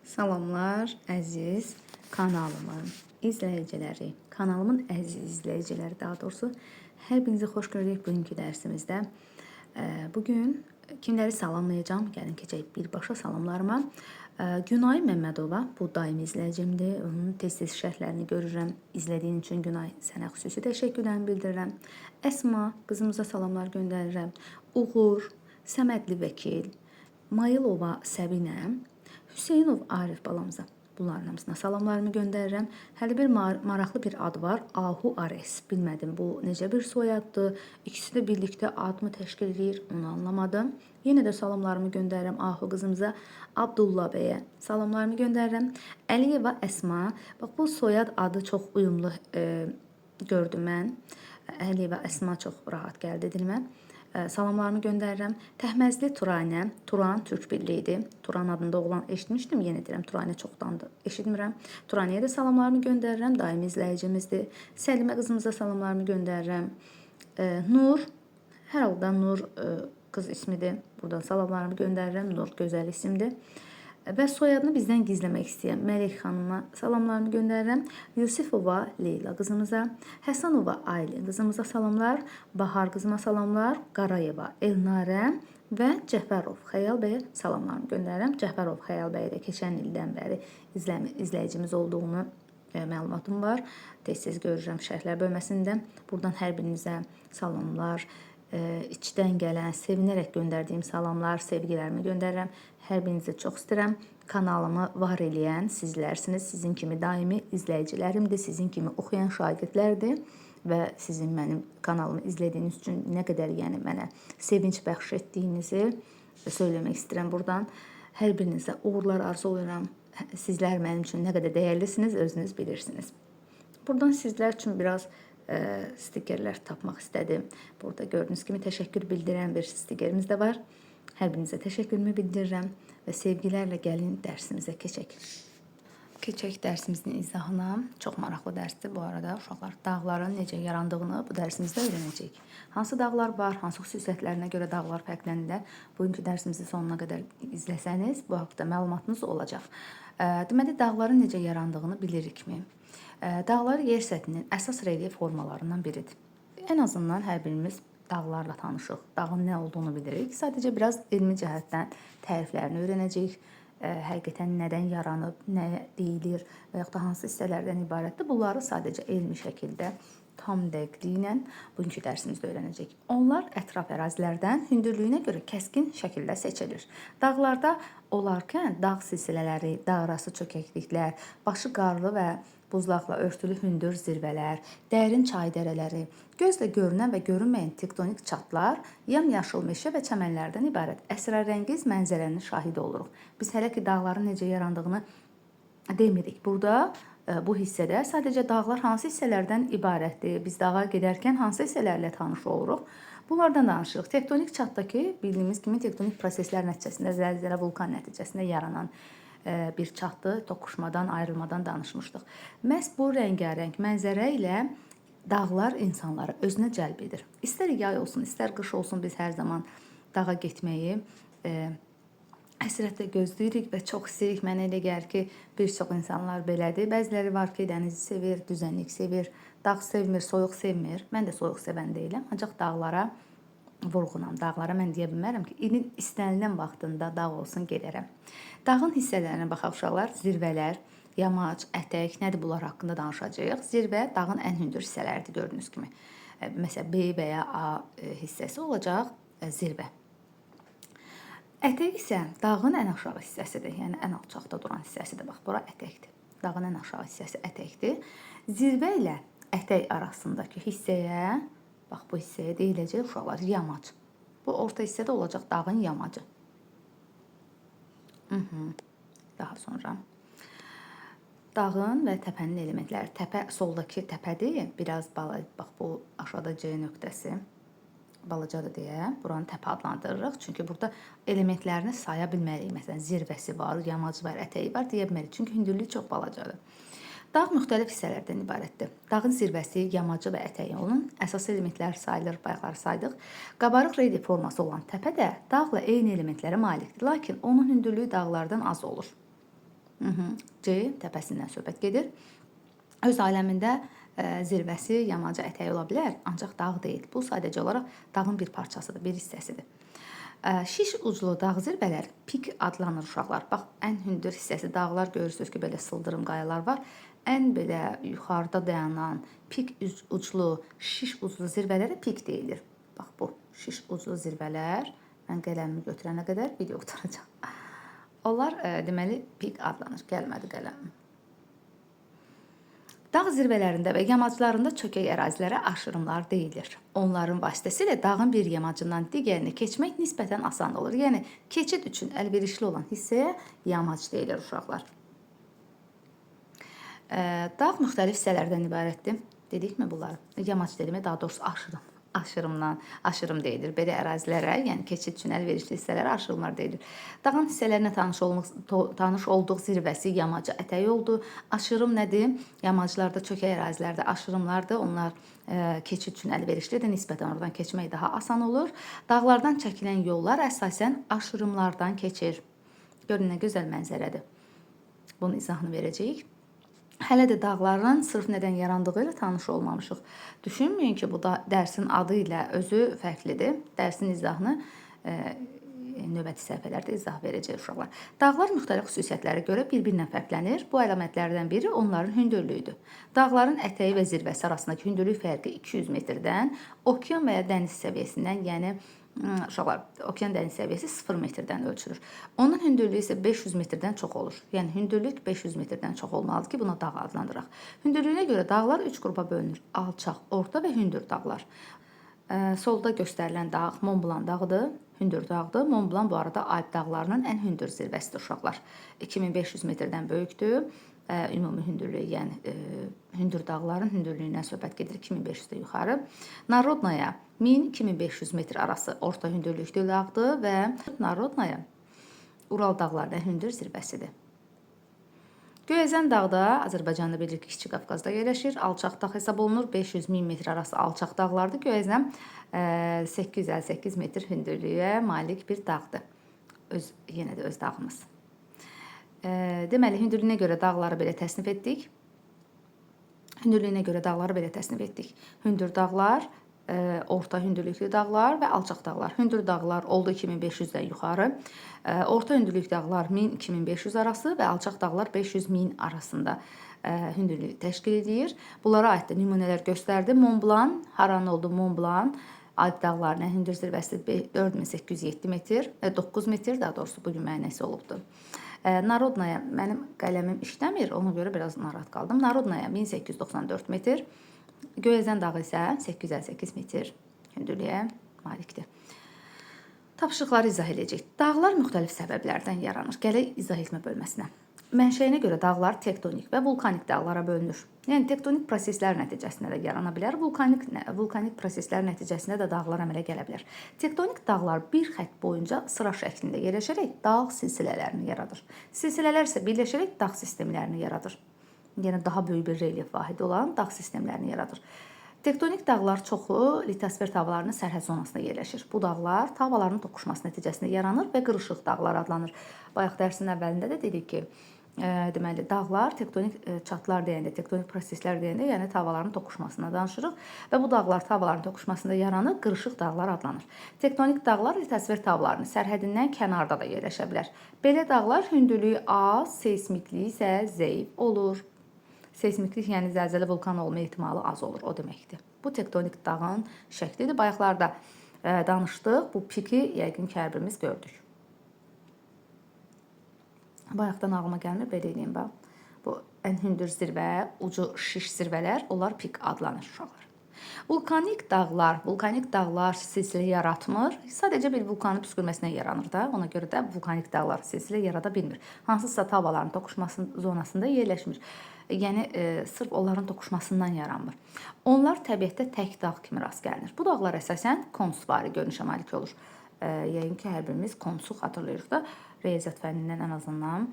Salamlar, əziz kanalımın izləyiciləri, kanalımın əziz izləyiciləri daha doğrusu. Hər birinizi xoş gördük bugünkü dərsimizdə. Bugün kimləri salamlayacağım? Gəlin keçək birbaşa salamlarıma. Günay Məmmədova, bu daimi izləyicimdir. Onun tez-tez şərhlərini görürəm. İzlədiyin üçün Günay, sənə xüsusi təşəkkürlərimi bildirirəm. Əsma, qızımıza salamlar göndərirəm. Uğur, Səmədli Vəkil, Mayılova Səbinə, Hüseynov Arif balamıza bunların hamısına salamlarımı göndərirəm. Hələ bir maraqlı bir ad var. Ahu Ares. Bilmədim bu necə bir soyaddır. İkisi də birlikdə adımı təşkil edir. Onu anlamadım. Yenə də salamlarımı göndərirəm Ahu qızımıza. Abdullah bəyə salamlarımı göndərirəm. Əliyeva Əsma. Bax bu soyad adı çox uyumlu gördüm mən. Əliyeva Əsma çox rahat gəldi dilimə. Salamlarımı göndərirəm. Təhməzli Turanə, Turan Türk birliyidir. Turan adında oğlan eşitmişdim, yenə deyirəm, Turanə çoxdandır eşitmirəm. Turanəyə də salamlarımı göndərirəm, daimi izləyicimizdir. Səlimə qızımıza salamlarımı göndərirəm. Nur, hər halda Nur qız ismidir. Buradan salamlarımı göndərirəm, Nur gözəl isimdir. Və soyadını bizdən gizləmək istəyən Mələk xanıma salamlarımı göndərirəm. Yusifova Leyla qızımıza, Həsanova Aylin qızımıza salamlar, Bahar qızıma salamlar, Qarayeva Elnarə və Cəfərov Xəyal bəyə salamlarımı göndərirəm. Cəfərov Xəyal bəyə də keçən ildən bəri izləyicimiz olduğunu məlumatım var. Tez-tez görürəm şərhlər bölməsində. Buradan hər birinizə salamlar, içdən gələn, sevinərək göndərdiyim salamlar, sevgilərimi göndərirəm. Hər birinizi çox istəyirəm. Kanalımı var eləyən sizlərsiniz. Sizin kimi daimi izləyicilərimdir, sizin kimi oxuyan şagirdlərdir və sizin mənim kanalımı izlədiyiniz üçün nə qədər mənə sevinç bəxş etdiyinizi söyləmək istəyirəm buradan. Hər birinizə uğurlar arzulayıram. Sizlər mənim üçün nə qədər dəyərlisiniz, özünüz bilirsiniz. Buradan sizlər üçün biraz stikerlər tapmaq istədim. Burada gördüyünüz kimi təşəkkür bildirən bir stikerimiz də var. Hər birinizə təşəkkürümü bildirirəm və sevgilərlə gəlin dərsimizə keçək. Keçək dərsimizin izahına. Çox maraqlı dərsdir bu arada. Uşaqlar dağların necə yarandığını bu dərsimizdə öyrənəcək. Hansı dağlar var, hansı xüsusiyyətlərinə görə dağlar fərqlənirlər. Bugünkü dərsimizi sonuna qədər izləsəniz bu haqda məlumatınız olacaq. Deməli, dağların necə yarandığını bilirikmi? Dağlar yer səthinin əsas relyef formalarından biridir. En azından hər birimiz dağlarla tanışıq, dağın nə olduğunu bilirik. Sadəcə biraz elmi cəhətdən təriflərini öyrənəcəyik. Həqiqətən nədən yaranıb, nə deyilir və yaxud da hansı hissələrdən ibarətdir. Bunları sadəcə elmi şəkildə, tam dəqiqliyi ilə bugünkü dərsimizdə öyrənəcək. Onlar ətraf ərazilərdən hündürlüyünə görə kəskin şəkildə seçilir. Dağlarda olarkən dağ silsilələri, dağarası çökəkliklər, başı qarlı və buzlaqla örtülü hündür zirvələr, dərin çay dərələri, gözlə görünən və görünməyən tektonik çatlar, yamyaşıl meşə və çəmənlərdən ibarət əsrarəngiz mənzərənin şahidi oluruq. Biz hələ ki dağların necə yarandığını demirik. Burada bu hissədə sadəcə dağlar hansı hissələrdən ibarətdir, biz dağa gedərkən hansı hissələrlə tanış oluruq, bunlardan danışırıq. Tektonik çatdakı bildiyimiz kimi tektonik proseslər nəticəsində zəlzələ, vulkan nəticəsində yaranan bir çatdı, toqquşmadan, ayrılmadan danışmışdıq. Məhz bu rəngarəng mənzərə ilə dağlar insanları özünə cəlb edir. İstər yay olsun, istər qış olsun, biz hər zaman dağa getməyi həsrətlə gözləyirik və çox istəyirik. Mənə elə gəlir ki, bir çox insanlar belədir. Bəziləri var ki, dənizi sevir, düzənlik sevir, dağ sevmir, soyuq sevmir. Mən də soyuq sevən deyiləm, ancaq dağlara vurğunam. Dağlara mən deyə bilmərəm ki, ilin istənilən vaxtında dağ olsun gedərəm. Dağın hissələrinə baxaq uşaqlar, zirvələr, yamac, ətək, nədir bunlar haqqında danışacağıq. Zirvə dağın ən hündür hissələridir gördüyünüz kimi. Məsələn, B və ya A hissəsi olacaq zirvə. Ətək isə dağın ən aşağı hissəsidir, yəni ən alçaqda duran hissəsidir. Bax, bura ətəkdir. Dağın ən aşağı hissəsi ətəkdir. Zirvə ilə ətək arasındakı hissəyə, bax bu hissəyə deyiləcək uşaqlar yamac. Bu orta hissədə olacaq dağın yamacı. Daha sonra dağın və təpənin elementləri. Təpə soldakı təpədir, biraz bax bu aşağıda C nöqtəsi. Balacadır deyə buranı təpə adlandırırıq. Çünki burada elementlərini saya bilməliyik. Məsələn, zirvəsi var, yamacı var, ətəyi var deyə bilməliyik. Çünki hündürlüyü çox balacadır. Dağ müxtəlif hissələrdən ibarətdir. Dağın zirvəsi, yamacı və ətəyi onun əsas elementləri sayılır, bayaqları saydıq. Qabarıq relyef forması olan təpə də dağla eyni elementlərə malikdir. Lakin onun hündürlüyü dağlardan az olur. C təpəsindən söhbət gedir. Öz aləmində zirvəsi yamacı ətəyi ola bilər, ancaq dağ deyil. Bu sadəcə olaraq dağın bir parçasıdır, bir hissəsidir. Şiş uclu dağ zirvələr pik adlanır uşaqlar. Bax, ən hündür hissəsi dağlar görürsünüz ki, belə sıldırım qayalar var. Ən belə yuxarıda dayanan pik uclu, şiş uclu zirvələrə pik deyilir. Bax, bu şiş uclu zirvələr. Mən qələmimi götürənə qədər video qutaracağım. Onlar deməli pik adlanır. Gəlmədi qələmim. Dağ zirvələrində və yamaclarında çökək ərazilərə aşırımlar deyilir. Onların vasitəsilə dağın bir yamacından digərinə keçmək nisbətən asan olur. Yəni, keçid üçün əlverişli olan hissəyə yamac deyilir uşaqlar. Dağ müxtəlif hissələrdən ibarətdir. Dedikmi bunları? Yamac dedimi, daha doğrusu aşırım deyilir. Belə ərazilərə, yəni keçid üçün əlverişli hissələrə aşırımlar deyilir. Dağın hissələrinə tanış olduq zirvəsi yamacı ətəyi oldu. Aşırım nədir? Yamaclarda, çökək ərazilərdə aşırımlardır. Onlar keçid üçün əlverişlidir. Nisbətən oradan keçmək daha asan olur. Dağlardan çəkilən yollar əsasən aşırımlardan keçir. Görün nə gözəl mənzərədir. Bunun izahını verəcəyik. Hələ də dağların sırf nədən yarandığı ilə tanış olmamışıq. Düşünməyin ki, bu da dərsin adı ilə özü fərqlidir. Dərsin izahını növbəti səhifələrdə izah verəcək uşaqlar. Dağlar müxtəlif xüsusiyyətlərə görə bir-birindən fərqlənir. Bu əlamətlərdən biri onların hündürlüyüdür. Dağların ətəyi və zirvəsi arasındakı hündürlük fərqi 200 metrdən, okean və ya dəniz səviyyəsindən, yəni uşaqlar, okean dəniz səviyyəsi 0 metrdən ölçülür. Onun hündürlüyü isə 500 metrdən çox olur. Yəni, hündürlük 500 metrdən çox olmalıdır ki, buna dağ adlandıraq. Hündürlüyünə görə dağlar 3 qrupa bölünür. Alçaq, orta və hündür dağlar. Solda göstərilən dağ Mont Blanc dağıdır, hündür dağdır. Mont Blanc bu arada Alp dağlarının ən hündür zirvəsidir uşaqlar. 2500 metrdən böyükdür. Ümumi hündürlüyü, yəni hündür dağların hündürlüyündən söhbət gedir 2500-də yuxarı. Narodnaya 1000-2500 metr arası orta hündürlüklü dağdır və Narodnaya Ural dağlarının ən hündür zirvəsidir. Göyəzən dağda Azərbaycanda bilirik ki, Kiçik Qafqazda yerləşir. Alçaq dağ hesab olunur. 500-1000 metr arası alçaq dağlardır. Göyəzən 858 metr hündürlüyə malik bir dağdır. Yenə də öz dağımız. Deməli, hündürlüyünə görə dağları belə təsnif etdik. Hündür dağlar, orta hündürlüklü dağlar və alçaq dağlar. Hündür dağlar oldu 2500-dən yuxarı. Orta hündürlüklü dağlar 1000-2500 arası və alçaq dağlar 500-1000 arasında hündürlüyü təşkil edir. Bunlara aid də nümunələr göstərdi. Mont Blanc, haranın oldu Mont Blanc, Alp dağlarının hündür zirvəsi 4807 metr, 9 metr, daha doğrusu bugün mənəsi olubdur. Narodnaya, mənim qələmim işləmir, ona görə biraz narahat qaldım. Narodnaya 1894 metr, Göyəzən dağı isə 858 metr hündürlüyə malikdir. Tapşırıqları izah edəcək. Dağlar müxtəlif səbəblərdən yaranır. Gələk izah etmə bölməsinə. Mənşəyinə görə dağlar tektonik və vulkanik dağlara bölünür. Yəni, tektonik proseslər nəticəsində də yarana bilər, vulkanik proseslər nəticəsində də dağlar əmələ gələ bilər. Tektonik dağlar bir xətt boyunca sıra şəklində yerləşərək dağ silsilələrini yaradır. Silsilələr isə birləşərək dağ sistemlərini yaradır. Yəni, daha böyük bir relyef vahidi olan dağ sistemlərini yaradır. Tektonik dağlar çoxu litosfer tavalarının sərhəd zonasında yerləşir. Bu dağlar tavalarının toqquşması nəticəsində yaranır və qırışıq dağlar adlanır. Bayaq dərsin əvvəlində də dedik ki, deməli, dağlar tektonik çatlar deyəndə, tektonik proseslər deyəndə, yəni tavalarının toqquşmasına danışırıq və bu dağlar tavalarının toqquşmasında yaranır, qırışıq dağlar adlanır. Tektonik dağlar litosfer tavalarının sərhədindən kənarda da yerləşə bilər. Belə dağlar hündürlüyü az, seysmikliyi isə zəif olur. Seysmiklik, yəni zəlzələ vulkan olma ehtimalı az olur, o deməkdir. Bu tektonik dağın şəklidir. Bayaqlarda danışdıq, bu piki yəqin ki, hər birimiz gördük. Bayaqdan ağlıma gəlmir, belə edeyim bax. Bu ən hündür zirvə, ucu şiş zirvələr, onlar pik adlanır uşaqlar. Vulkanik dağlar silsilə yaratmır. Sadəcə bir vulkanın püskürməsinə yaranır da. Ona görə də vulkanik dağlar silsilə yarada bilmir. Hansısa tavalarının toqquşması zonasında yerləşmir. Yəni, sırf onların toqquşmasından yaranmır. Onlar təbiətdə tək dağ kimi rast gəlinir. Bu dağlar əsasən konusvari görünüşə malik olur. Yəqin ki, hər birimiz konusu xatırlayırıq da, riyaziyyat fənnindən ən azından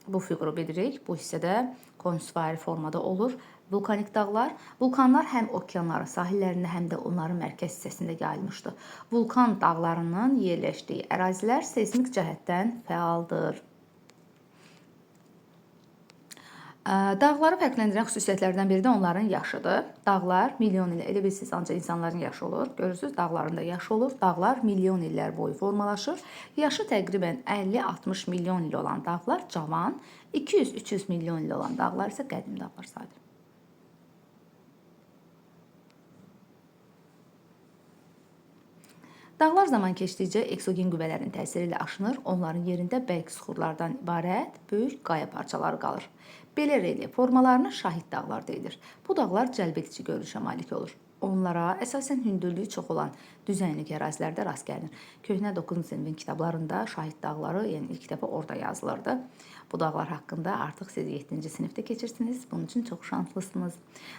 bu fiquru bilirik. Bu hissədə konusvari formada olur. Vulkanik dağlar, vulkanlar həm okeanların sahillərində, həm də onların mərkəz hissəsində yayılmışdır. Vulkan dağlarının yerləşdiyi ərazilər seysmik cəhətdən fəaldır. Dağları fərqləndirən xüsusiyyətlərdən biri də onların yaşıdır. Dağlar milyon il, elə bilirsiniz, ancaq insanların yaşı olur. Görürsünüz, dağların da yaşı olur. Dağlar milyon illər boyu formalaşır. Yaşı təqribən 50-60 milyon il olan dağlar cavan, 200-300 milyon il olan dağlar isə qədim dağlar sayılır. Dağlar zaman keçdikcə eksogen qüvvələrin təsiri ilə aşınır, onların yerində bərk süxurlardan ibarət böyük qaya parçaları qalır. Belə relyef formalarına şahid dağlar deyilir. Bu dağlar cəlbedici görünüşə malik olur. Onlara əsasən hündürlüyü çox olan düzənlik ərazilərdə rast gəlinir. Köhnə 9-cu sinifin kitablarında şahid dağları, yəni ilk dəfə orada yazılırdı. Bu dağlar haqqında artıq siz 7-ci sinifdə keçirsiniz. Bunun üçün çox şanslısınız.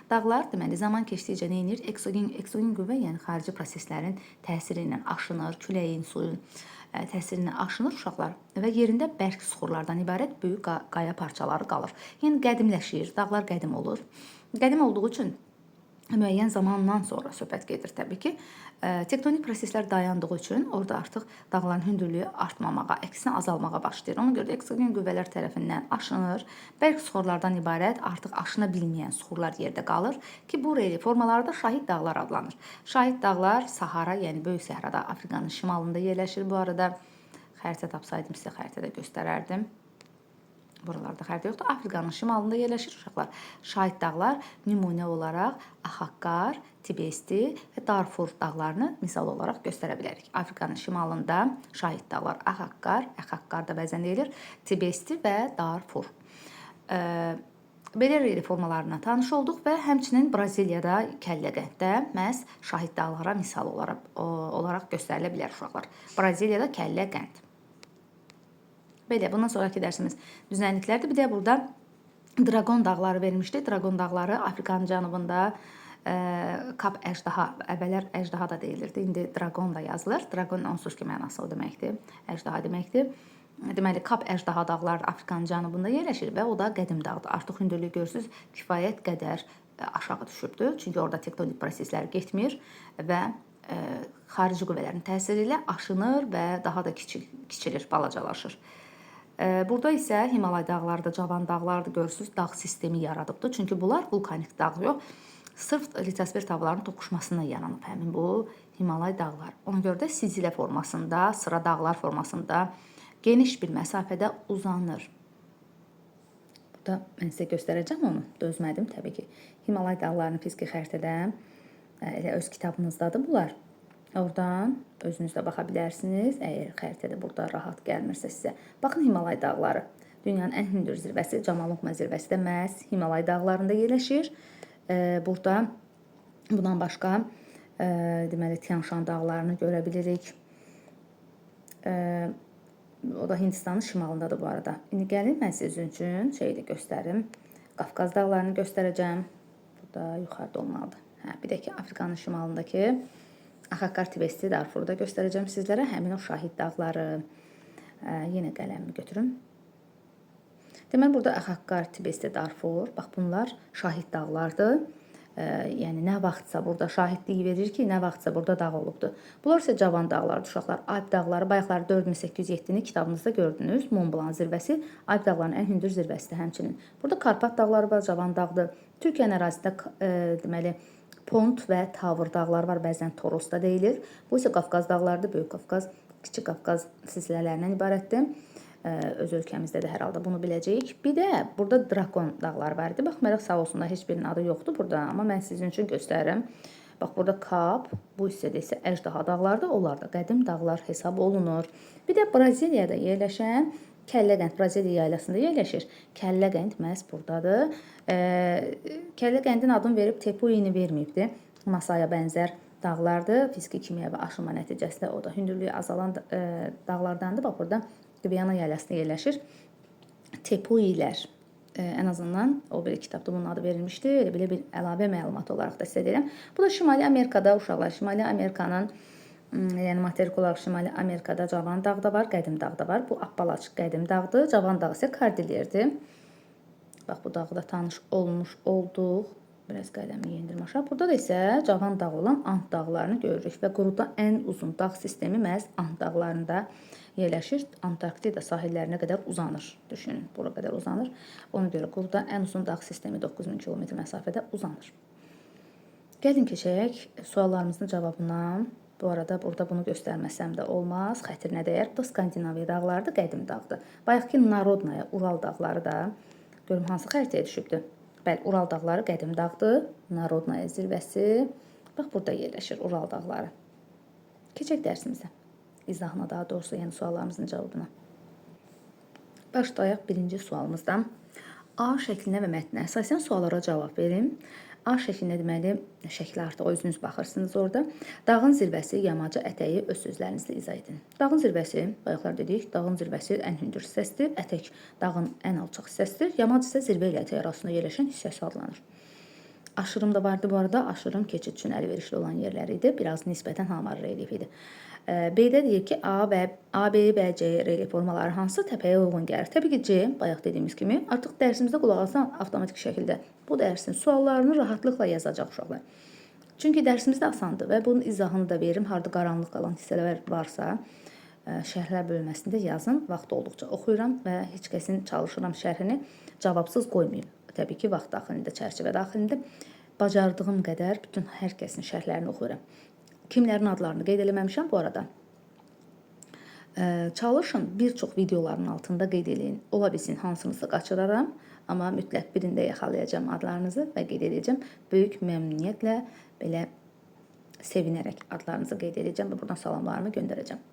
Dağlar deməli zaman keçdikcə nə edir? Eksogen qüvvə, yəni xarici proseslərin təsiri ilə aşınır, küləyin, suyun təsiri ilə aşınır uşaqlar və yerində bərk süxurlardan ibarət böyük qaya parçaları qalır. Yəni qədimləşir, dağlar qədim olur. Qədim olduğu üçün müəyyən zamandan sonra söhbət gedir təbii ki. Tektonik proseslər dayandığı üçün orada artıq dağların hündürlüyü artmamağa, əksinə azalmağa başlayır. Ona görə də eksogen qüvvələr tərəfindən aşınır. Bərk süxurlardan ibarət artıq aşına bilməyən süxurlar yerdə qalır ki, bu relyef formaları da şahid dağlar adlanır. Şahid dağlar Sahara, yəni Böyük Səhrada, Afrikanın şimalında yerləşir. Bu arada xəritə tapsaydım sizə xəritədə göstərərdim. Buralarda xəritə yoxdur. Afrikanın şimalında yerləşir uşaqlar. Şahid dağlar nümunə olaraq Axaqqar, Tibesti və Darfur dağlarını misal olaraq göstərə bilərik. Afrikanın şimalında şahid dağlar Axaqqar da bəzən deyilir, Tibesti və Darfur. Belə relyef formalarına tanış olduq və həmçinin Braziliyada Kəlləqənddə məhz şahid dağlara misal olaraq göstərilə bilər uşaqlar. Braziliyada Kəlləqənd. Belə, bundan sonraki dərsimiz düzənliklərdir. Bir də burada Draqon dağları vermişdi. Draqon dağları Afrikanın cənubunda Kap əjdaha, əvvəllər əjdaha da deyilirdi. İndi Draqon da yazılır. Draqon onsuz ki mənası o deməkdir. Əjdaha deməkdir. Deməli, Kap əjdaha dağları Afrikanın cənubunda yerləşir və o da qədim dağdır. Artıq hündürlüyü görürsünüz, kifayət qədər aşağı düşübdür. Çünki orada tektonik proseslər getmir və xarici qüvvələrin təsiri ilə aşınır və daha da kiçilir, balacalaşır. Burada isə Himalay dağları da cavan dağlardır, görürsünüz, dağ sistemi yaradıbdır. Çünki bunlar vulkanik dağ yox, sırf litosfer tabalarının toqquşmasından yaranıb həmin bu Himalay dağlar. Ona görə də silsilə formasında, sıra dağlar formasında geniş bir məsafədə uzanır. Burada mən sizə göstərəcəm onu, dözmədim təbii ki. Himalay dağlarının fiziki xəritədə elə öz kitabınızdadır bunlar. Oradan özünüzdə baxa bilərsiniz, əgər xəritədə burada rahat gəlmirsə sizə. Baxın, Himalay dağları. Dünyanın ən hündür zirvəsi, Camalunqma zirvəsi də məhz Himalay dağlarında yerləşir. Burada bundan başqa deməli Tian Shan dağlarını görə bilirik. O da Hindistanın şimalındadır bu arada. İndi gəlin mən sizin üçün şeyi də göstərim. Qafqaz dağlarını göstərəcəm. Burada yuxarıda olmalıdır. Bir də ki, Afrikanın şimalındakı Axaqqar, Tibesti, Darfuru da göstərəcəm sizlərə. Həmin o şahid dağları. Yenə qələmimi götürüm. Deməli, burada Axaqqar, Tibesti, Darfur. Bax, bunlar şahid dağlardır. Yəni, nə vaxtsa burada şahidliyi verir ki, nə vaxtsa burada dağ olubdur. Bunlar isə cavan dağlardır, uşaqlar. Alp dağları, bayaqları 4807-ni kitabınızda gördünüz. Mont Blanc zirvəsi, Alp dağlarının ən hündür zirvəsidir həmçinin. Burada Karpat dağları var, cavan dağdır. Türkiyənin ərazisində deməli, Pont və Tavır dağları var, bəzən Toros da deyilir. Bu isə Qafqaz dağlarıdır, Böyük Qafqaz, Kiçik Qafqaz silsilələrindən ibarətdir. Öz ölkəmizdə də hər halda bunu biləcəyik. Bir də burada Drakon dağları var idi. Baxmayaraq sağ olsun da heç birinin adı yoxdur burada, amma mən sizin üçün göstərirəm. Bax, burada Kap, bu hissədə isə Əjdaha dağlarıdır. Onlar da qədim dağlar hesab olunur. Bir də Braziliyada yerləşən Kəlləqənd, Braziliya yaylasında yerləşir. Kəlləqənd məhz buradadır. Kəlləqəndin adını verib Tepuyini verməyibdir. Masaya bənzər dağlardır. Fiziki kimyəvi aşınma nəticəsində o da hündürlüyü azalan dağlardandır. Bax, burada Qviyana yaylasında yerləşir. Tepuyilər. Ən azından o bir kitabda bunun adı verilmişdi. Elə bir əlavə məlumat olaraq da sizə deyirəm. Bu da Şimali Amerikada uşaqlar. Şimali Amerikanın, yəni materik olaraq Şimali Amerikada cavan dağ da var, qədim dağ da var. Bu Appalaç qədim dağdır. Cavan dağ isə Kordillerdir. Bax, bu dağı da tanış olmuş olduq. Biraz qələmi yendirim aşağı. Burada da isə cavan dağ olan Ant dağlarını görürük və quruda ən uzun dağ sistemi məhz Ant dağlarında yerləşir. Antarktida sahillərinə qədər uzanır. Düşünün, bura qədər uzanır. Ona görə qurda ən uzun dağ sistemi 9000 km məsafədə uzanır. Gəlin keçək suallarımızın cavabına. Bu arada burada bunu göstərməsəm də olmaz. Xətrinə dəyər. Bu da Skandinaviya dağlarıdır, qədim dağdır. Bayaqki Narodnaya, Ural dağları da görüm hansı xəritəyə düşübdür. Bəli, Ural dağları qədim dağdır. Narodnaya zirvəsi. Bax, burada yerləşir Ural dağları. Keçək dərsimizə. İzahına, daha doğrusu, yəni suallarımızın cavabına. Başlayaq birinci sualımızdan. A şəklinə və mətnə əsasən suallara cavab verin. A şəklində deməli, şəklə artıq özünüz baxırsınız orada. Dağın zirvəsi, yamacı, ətəyi öz sözlərinizlə izah edin. Dağın zirvəsi, bayaqlar dedik, dağın zirvəsi ən hündür hissəsidir. Ətək dağın ən alçaq hissəsidir. Yamac isə zirvə ilə ətək arasında yerləşən hissəsi adlanır. Aşırım da vardı bu arada. Aşırım keçid üçün əlverişli olan yerlər idi. Biraz nisbətən hamar relyef idi. B-də deyir ki, A, B və C relyef formaları hansı təpəyə uyğun gəlir? Təbii ki, C, bayaq dediyimiz kimi, artıq dərsimizdə qulaq alsan avtomatik şəkildə bu dərsin suallarını rahatlıqla yazacaq uşaqlar. Çünki dərsimizdə asandır və bunun izahını da verim. Harda qaranlıq qalan hissələr varsa, şərhlər bölməsində yazın. Vaxt olduqca oxuyuram və heç kəsin çalışıram şərhini cavabsız qoymayım. Təbii ki, vaxt daxilində, çərçivə daxilində bacardığım qədər bütün hər kəsin şərhlərini oxuyuram. Kimlərin adlarını qeyd eləməmişəm bu arada. Çalışın bir çox videoların altında qeyd eləyin. Ola bilsin hansınızı qaçıraram, amma mütləq birində yaxalayacağım adlarınızı və qeyd edəcəm. Böyük məmnuniyyətlə, belə sevinərək adlarınızı qeyd edəcəm və buradan salamlarımı göndərəcəm.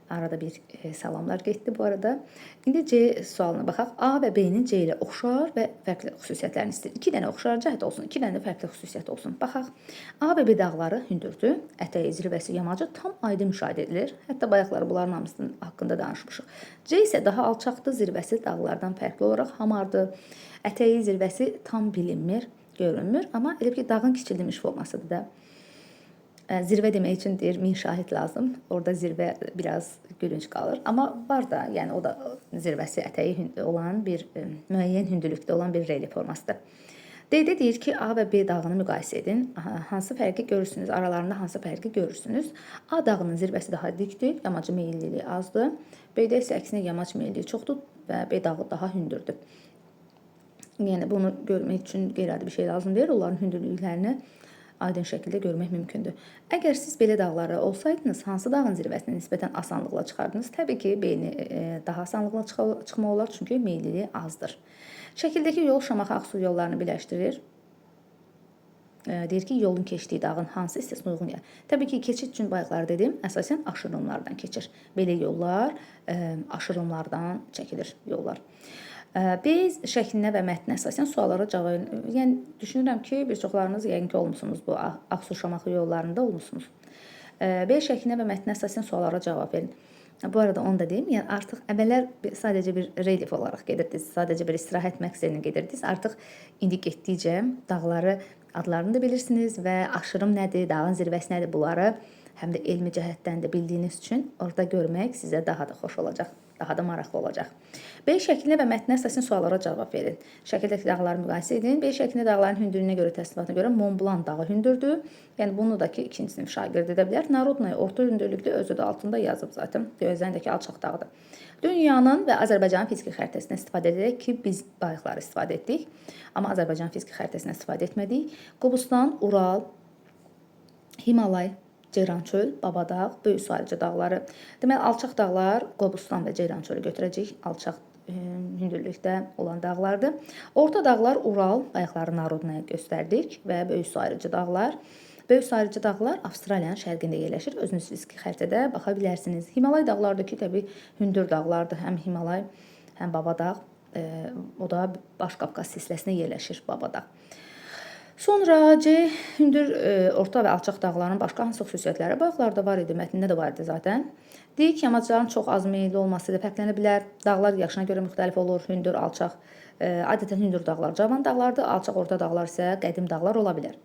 Arada bir salamlar getdi bu arada. İndi C sualına baxaq. A və B-nin C ilə oxşar və fərqli xüsusiyyətlərini istəyir. 2 dənə oxşar cəhət olsun, 2 dənə də fərqli xüsusiyyət olsun. Baxaq. A və B dağları hündürdür. Ətəyi, zirvəsi, yamacı tam aydın müşahidə edilir. Hətta bayaqlar bunların hamısının haqqında danışmışıq. C isə daha alçaqdır, zirvəsi dağlardan fərqli olaraq hamardır. Ətəyi, zirvəsi tam bilinmir, görünmür, amma elə ki dağın kiçildilmiş formasıdır da. Zirvə demək üçün deyir, 1000 şahid lazım. Orada zirvə biraz gülünc qalır. Amma var da, yəni o da zirvəsi ətəyi olan bir müəyyən hündürlükdə olan bir relyef formasıdır. D-də deyir ki, A və B dağını müqayisə edin. Hansı fərqi görürsünüz? Aralarında hansı fərqi görürsünüz? A dağının zirvəsi daha dikdir, yamacı meyilliliyi azdır. B-də isə əksinə yamac meyilliyi çoxdur və B dağı daha hündürdür. Yəni bunu görmək üçün qeyri-adi bir şey lazım deyil. Onların hündürlüklərini aydın şəkildə görmək mümkündür. Əgər siz belə dağlara olsaydınız, hansı dağın zirvəsini nisbətən asanlıqla çıxardınız? Təbii ki, B-ni daha asanlıqla çıxmaq olar, çünki meyilliliyi azdır. Şəkildəki yol Şamaxı-Ağsu yollarını birləşdirir. Deyir ki, yolun keçdiyi dağın hansı hissəsinə uyğun gəlir? Təbii ki, keçid üçün bayaqlar dedim, əsasən aşırımlardan keçir. Belə yollar aşırımlardan çəkilir yollar. B şəklinə və mətnə əsasən suallara cavab verin. Yəni, düşünürəm ki, bir çoxlarınız yəqin ki, olmusunuz bu Ağsu-Şamaxı yollarında olmusunuz. B şəklinə və mətnə əsasən suallara cavab verin. Bu arada onu da deyim, yəni artıq əvvəllər sadəcə bir relyef olaraq gedirdiniz, sadəcə bir istirahət məqsədini gedirdiniz. Artıq indi getdikcə dağları adlarını da bilirsiniz və aşırım nədir, dağın zirvəsi nədir, bunları həm də elmi cəhətdən də bildiyiniz üçün orada görmək sizə daha da xoş olacaq. Daha da maraqlı olacaq. B şəklinə və mətnə əsasən suallara cavab verin. Şəkildəki dağları müqayisə edin. B şəklində dağların hündürlüyünə görə təsnifatına görə Mont Blanc dağı hündürdür. Yəni bunu da ki, 2-ci sinif şagird edə bilər. Narodnaya orta hündürlükdə özü də altında yazıb zaten. Gözlərindəki alçaq dağdır. Dünyanın və Azərbaycanın fiziki xəritəsindən istifadə edərək ki, biz bayaqları istifadə etdik. Amma Azərbaycanın fiziki xəritəsindən istifadə etmədik. Qobustan, Ural, Himalay, Ceyrançöl, Babadağ, Böyük Sarıcı dağları. Deməli, alçaq dağlar Qobustan və Ceyrançölü götürəcək. Alçaq hündürlükdə olan dağlardır. Orta dağlar Ural, ayaqları Narodnaya göstərdik və Böyük Sarıcı dağlar. Böyük Sarıcı dağlar Avstraliyanın şərqində yerləşir. Özünüz fiziki xəritədə baxa bilərsiniz. Himalay dağlardakı təbii hündür dağlardır. Həm Himalay, həm Babadağ. O da Baş Qafqaz silsiləsinə yerləşir Babadağ. Sonra C hündür, orta və alçaq dağların başqa hansı xüsusiyyətləri bayaqlarda var idi, mətnində də var idi zaten. Deyək ki, yamacların çox az meyilli olması ilə fərqlənə bilər. Dağlar yaşına görə müxtəlif olur, hündür, alçaq. Adətən hündür dağlar cavan dağlardır, alçaq orta dağlar isə qədim dağlar ola bilər.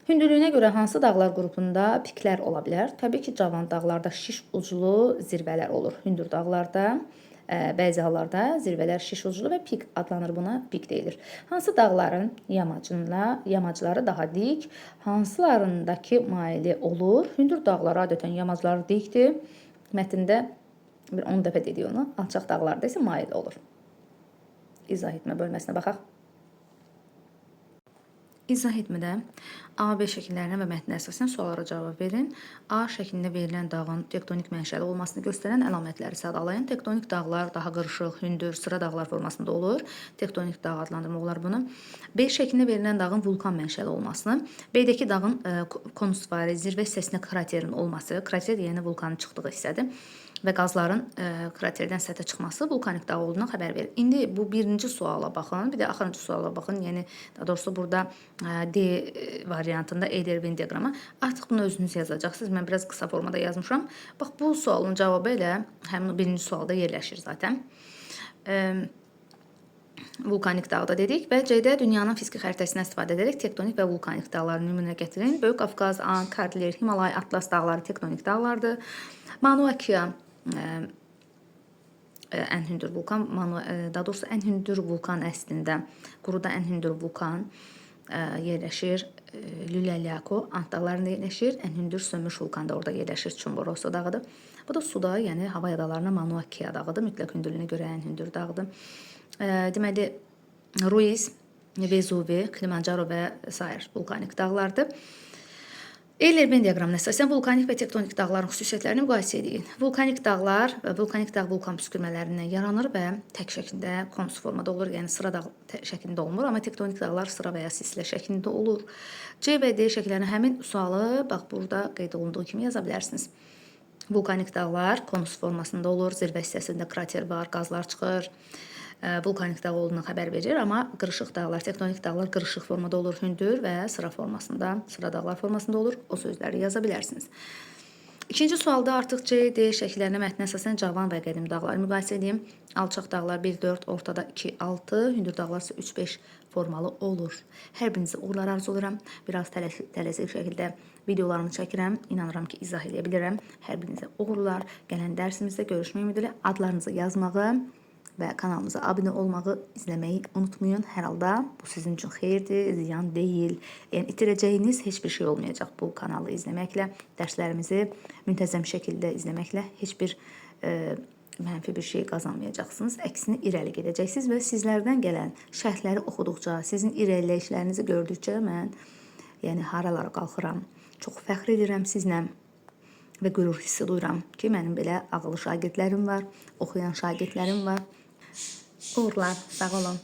Hündürlüyünə görə hansı dağlar qrupunda piklər ola bilər? Təbii ki, cavan dağlarda şiş uclu zirvələr olur. Hündür dağlarda bəzi hallarda zirvələr şiş uclu və pik adlanır, buna pik deyilir. Hansı dağların yamacları daha dik, hansılarındakı maili olur? Hündür dağlar adətən yamacları dikdir. Mətndə Bir 10 dəfə dedik onu. Alçaq dağlarda isə mail olur. İzah etmə bölməsinə baxaq. İzah etmədə A, B şəkillərinə və mətnə əsasən suallara cavab verin. A şəklində verilən dağın tektonik mənşəli olmasını göstərən əlamətləri sadalayın. Tektonik dağlar daha qırışıq, hündür, sıra dağlar formasında olur. Tektonik dağ adlandırmaq olar bunu. B şəklində verilən dağın vulkan mənşəli olmasını, B-dəki dağın konusvari zirvə hissəsində kraterin olması, krater yəni vulkanın çıxdığı hissədir və qazların kraterdən səthə çıxması vulkanik dağ olduğundan xəbər verir. İndi bu birinci suala baxın, bir də axırıncı suala baxın. Yəni daha doğrusu burada D variantında Eyler-Venn diaqramı. Artıq bunu özünüz yazacaqsınız. Mən biraz qısa formada yazmışam. Bax bu sualın cavabı elə həmin birinci sualda yerləşir zaten. Vulkanik dağda dedik və C-də dünyanın fiziki xəritəsindən istifadə edərək tektonik və vulkanik dağları nümunə gətirin. Böyük Qafqaz, An, Kartler, Himalay, Atlas dağları tektonik dağlardır. Manuakya ən hündür vulkan, daha doğrusu ən hündür vulkan əslində quruda ən hündür vulkan yerləşir. Lüləlyako Ant dağlarında yerləşir. Ən hündür sönmüş vulkan da orada yerləşir. Çimborazo dağıdır. Bu da suda, yəni hava adalarına Manuakya dağıdır. Mütləq hündürlüyünə görə ən hündür dağdır. Deməli, Ruiz, Vezuvi, Kilimanjaro və sair vulkanik dağlardır. Eyler-Venn diaqramına əsasən vulkanik və tektonik dağların xüsusiyyətlərini müqayisə edin. Vulkanik dağlar, vulkanik dağ vulkan püskürmələrindən yaranır və tək şəklində konus formada olur, yəni sıra dağ şəklində olmur, amma tektonik dağlar sıra və ya silsilə şəklində olur. C və D şəkillərinə həmin sualı bax burada qeyd olunduğu kimi yaza bilərsiniz. Vulkanik dağlar konus formasında olur, zirvə hissəsində krater var, qazlar çıxır. Vulkanik dağ olduğunu xəbər verir, amma qırışıq dağlar, tektonik dağlar qırışıq formada olur, hündür və sıra formasında, sıra dağlar formasında olur. O sözləri yaza bilərsiniz. İkinci sualda artıq C, D şəkillərinə mətnə əsasən cavan və qədim dağları müqayisə edeyim. Alçaq dağlar 1-4, ortada 2-6, hündür dağlar isə 3-5 formalı olur. Hər birinizə uğurlar arzulayıram. Biraz tələsik şəkildə videolarımı çəkirəm. İnanıram ki, izah edə bilirəm. Hər birinizə uğurlar. Gələn dərsimizdə görüşmək ümidi ilə adlarınızı yazmağı və kanalımıza abunə olmağı, izləməyi unutmayın. Hər halda bu sizin üçün xeyirdir, ziyan deyil. Yəni itirəcəyiniz heç bir şey olmayacaq bu kanalı izləməklə. Dərslərimizi müntəzəm şəkildə izləməklə heç bir mənfi bir şey qazanmayacaqsınız. Əksinə irəli gedəcəksiniz və sizlərdən gələn şərhləri oxuduqca, sizin irəliləyişlərinizi gördükcə mən yəni haralara qalxıram. Çox fəxr edirəm sizlə və qürur hissi duyuram ki, mənim belə ağıllı şagirdlərim var, oxuyan şagirdlərim var. Uğurlar, sağ olun.